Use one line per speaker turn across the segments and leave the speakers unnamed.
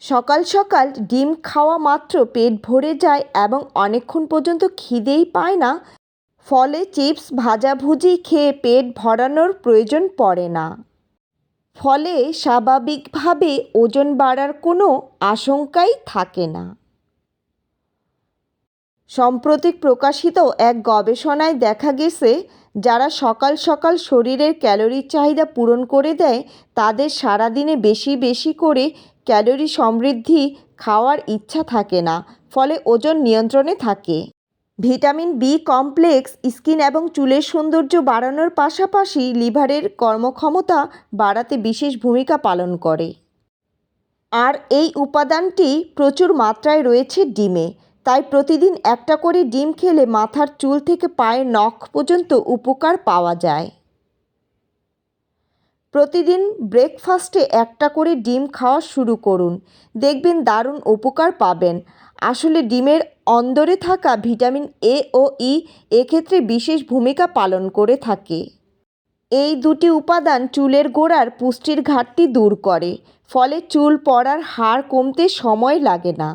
সকাল সকাল ডিম খাওয়া মাত্র পেট ভরে যায় এবং অনেকক্ষণ পর্যন্ত খিদেই পায় না, ফলে চিপস ভাজাভুজি খেয়ে পেট ভরানোর প্রয়োজন পড়ে না। ফলে স্বাভাবিকভাবে ওজন বাড়ার কোনো আশঙ্কাই থাকে না। সম্প্রতি প্রকাশিত এক গবেষণায় দেখা গেছে, যারা সকাল সকাল শরীরের ক্যালোরির চাহিদা পূরণ করে দেয় তাদের সারাদিনে বেশি বেশি করে ক্যালোরি সমৃদ্ধি খাওয়ার ইচ্ছা থাকে না, ফলে ওজন নিয়ন্ত্রণে থাকে। ভিটামিন বি কমপ্লেক্স স্কিন এবং চুলের সৌন্দর্য বাড়ানোর পাশাপাশি লিভারের কর্মক্ষমতা বাড়াতে বিশেষ ভূমিকা পালন করে। আর এই উপাদানটি প্রচুর মাত্রায় রয়েছে ডিমে, তাই প্রতিদিন একটা করে ডিম খেলে মাথার চুল থেকে পায়ের নখ পর্যন্ত উপকার পাওয়া যায়। প্রতিদিন ব্রেকফাস্টে একটা করে ডিম খাওয়া শুরু করুন, দেখবেন দারুণ উপকার পাবেন। আসলে ডিমের অন্দরে থাকা ভিটামিন এ ও ই এক্ষেত্রে বিশেষ ভূমিকা পালন করে থাকে। এই দুটি উপাদান চুলের গোড়ার পুষ্টির ঘাটতি দূর করে, ফলে চুল পড়ার হার কমতে সময় লাগে না।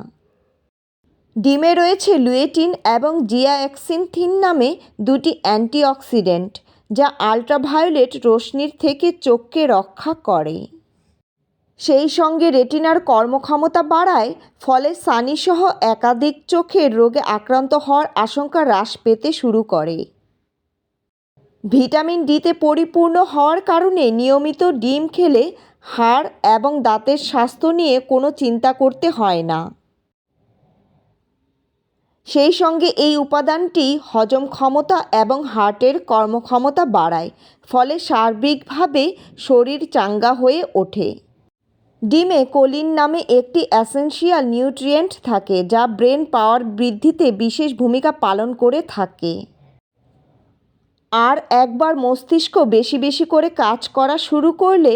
ডিমে রয়েছে লুয়েটিন এবং জিয়াক্সিনথিন নামে দুটি অ্যান্টিঅক্সিডেন্ট, যা আল্ট্রাভায়োলেট রশ্মির থেকে চোখকে রক্ষা করে। সেই সঙ্গে রেটিনার কর্মক্ষমতা বাড়ায়, ফলে ছানিসহ একাধিক চোখের রোগে আক্রান্ত হওয়ার আশঙ্কা হ্রাস পেতে শুরু করে। ভিটামিন ডিতে পরিপূর্ণ হওয়ার কারণে নিয়মিত ডিম খেলে হাড় এবং দাঁতের স্বাস্থ্য নিয়ে কোনো চিন্তা করতে হয় না। সেই সঙ্গে এই উপাদানটি হজম ক্ষমতা এবং হার্টের কর্মক্ষমতা বাড়ায়, ফলে সার্বিকভাবে শরীর চাঙ্গা হয়ে ওঠে। ডিমে কোলিন নামে একটি এসেনশিয়াল নিউট্রিয়েন্ট থাকে, যা ব্রেন পাওয়ার বৃদ্ধিতে বিশেষ ভূমিকা পালন করে থাকে। আর একবার মস্তিষ্ক বেশি বেশি করে কাজ করা শুরু করলে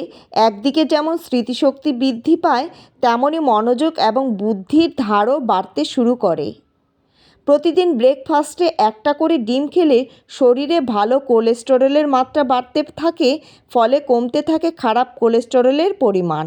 একদিকে যেমন স্মৃতিশক্তি বৃদ্ধি পায়, তেমনি মনোযোগ এবং বুদ্ধির ধারও বাড়তে শুরু করে। প্রতিদিন ব্রেকফাস্টে একটা করে ডিম খেলে শরীরে ভালো কোলেস্টেরলের মাত্রা বাড়তে থাকে, ফলে কমতে থাকে খারাপ কোলেস্টেরলের পরিমাণ।